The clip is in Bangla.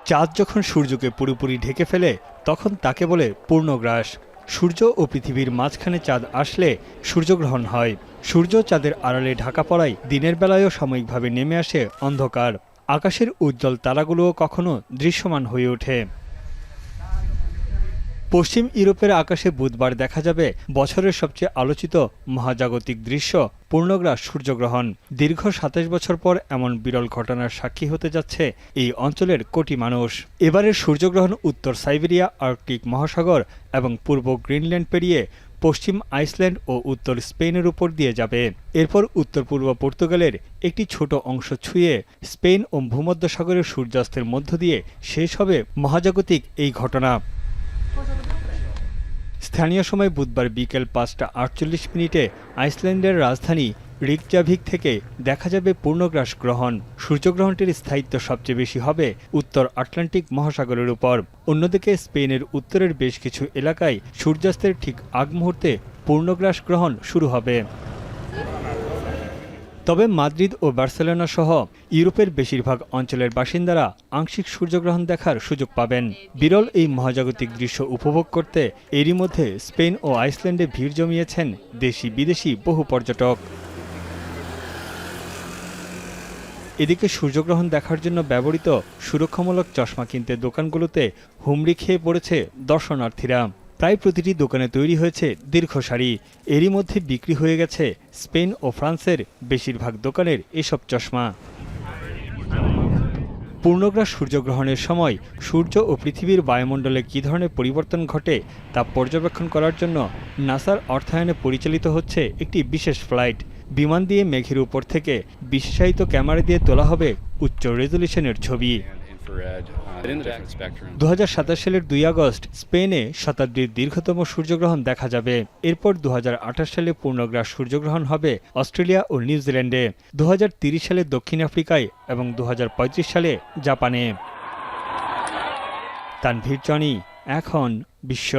চাঁদ যখন সূর্যকে পুরোপুরি ঢেকে ফেলে তখন তাকে বলে পূর্ণগ্রাস। সূর্য ও পৃথিবীর মাঝখানে চাঁদ আসলে সূর্যগ্রহণ হয়। সূর্য চাঁদের আড়ালে ঢাকা পড়ায় দিনের বেলায়ও সাময়িকভাবে নেমে আসে অন্ধকার। আকাশের উজ্জ্বল তারাগুলোও কখনো দৃশ্যমান হয়ে ওঠে। পশ্চিম ইউরোপের আকাশে বুধবার দেখা যাবে বছরের সবচেয়ে আলোচিত মহাজাগতিক দৃশ্য পূর্ণগ্রাস সূর্যগ্রহণ। দীর্ঘ ২৭ বছর পর এমন বিরল ঘটনার সাক্ষী হতে যাচ্ছে এই অঞ্চলের কোটি মানুষ। এবারের সূর্যগ্রহণ উত্তর সাইবেরিয়া, আর্কটিক মহাসাগর এবং পূর্ব গ্রিনল্যান্ড পেরিয়ে পশ্চিম আইসল্যান্ড ও উত্তর স্পেনের উপর দিয়ে যাবে। এরপর উত্তর পূর্ব পর্তুগালের একটি ছোট অংশ ছুঁয়ে স্পেন ও ভূমধ্যসাগরের সূর্যাস্তের মধ্য দিয়ে শেষ হবে মহাজাগতিক এই ঘটনা। স্থানীয় সময় বুধবার বিকেল ৫টা ৪৮ আইসল্যান্ডের রাজধানী রিকজাভিক থেকে দেখা যাবে পূর্ণগ্রাস গ্রহণ। সূর্যগ্রহণটির স্থায়িত্ব সবচেয়ে বেশি হবে উত্তর আটলান্টিক মহাসাগরের উপর। অন্যদিকে স্পেনের উত্তরের বেশ কিছু এলাকায় সূর্যাস্তের ঠিক আগ মুহূর্তে পূর্ণগ্রাস গ্রহণ শুরু হবে। তবে মাদ্রিদ ও বার্সেলোনা সহ ইউরোপের বেশিরভাগ অঞ্চলের বাসিন্দারা আংশিক সূর্যগ্রহণ দেখার সুযোগ পাবেন। বিরল এই মহাজাগতিক দৃশ্য উপভোগ করতে এরই মধ্যে স্পেন ও আইসল্যান্ডে ভিড় জমিয়েছেন দেশি বিদেশি বহু পর্যটক। এদিকে সূর্যগ্রহণ দেখার জন্য ব্যবহৃত সুরক্ষামূলক চশমা কিনতে দোকানগুলোতে হুমড়ি খেয়ে পড়েছে দর্শনার্থীরা। প্রায় প্রতিটি দোকানে তৈরি হয়েছে দীর্ঘ সারি। এরই মধ্যে বিক্রি হয়ে গেছে স্পেন ও ফ্রান্সের বেশিরভাগ দোকানের এসব চশমা। পূর্ণগ্রাস সূর্যগ্রহণের সময় সূর্য ও পৃথিবীর বায়ুমণ্ডলে কী ধরনের পরিবর্তন ঘটে তা পর্যবেক্ষণ করার জন্য নাসার অর্থায়নে পরিচালিত হচ্ছে একটি বিশেষ ফ্লাইট। বিমান দিয়ে মেঘের উপর থেকে বিশেষায়িত ক্যামেরা দিয়ে তোলা হবে উচ্চ রেজলিউশনের ছবি। ২০২৭ সালের ২ আগস্ট স্পেনে শতাব্দীর দীর্ঘতম সূর্যগ্রহণ দেখা যাবে। এরপর ২০২৮ সালে পূর্ণগ্রাস সূর্যগ্রহণ হবে অস্ট্রেলিয়া ও নিউজিল্যান্ডে, ২০৩০ সালে দক্ষিণ আফ্রিকায় এবং ২০৩৫ সালে জাপানে। তানভীর জনি, এখন বিশ্ব।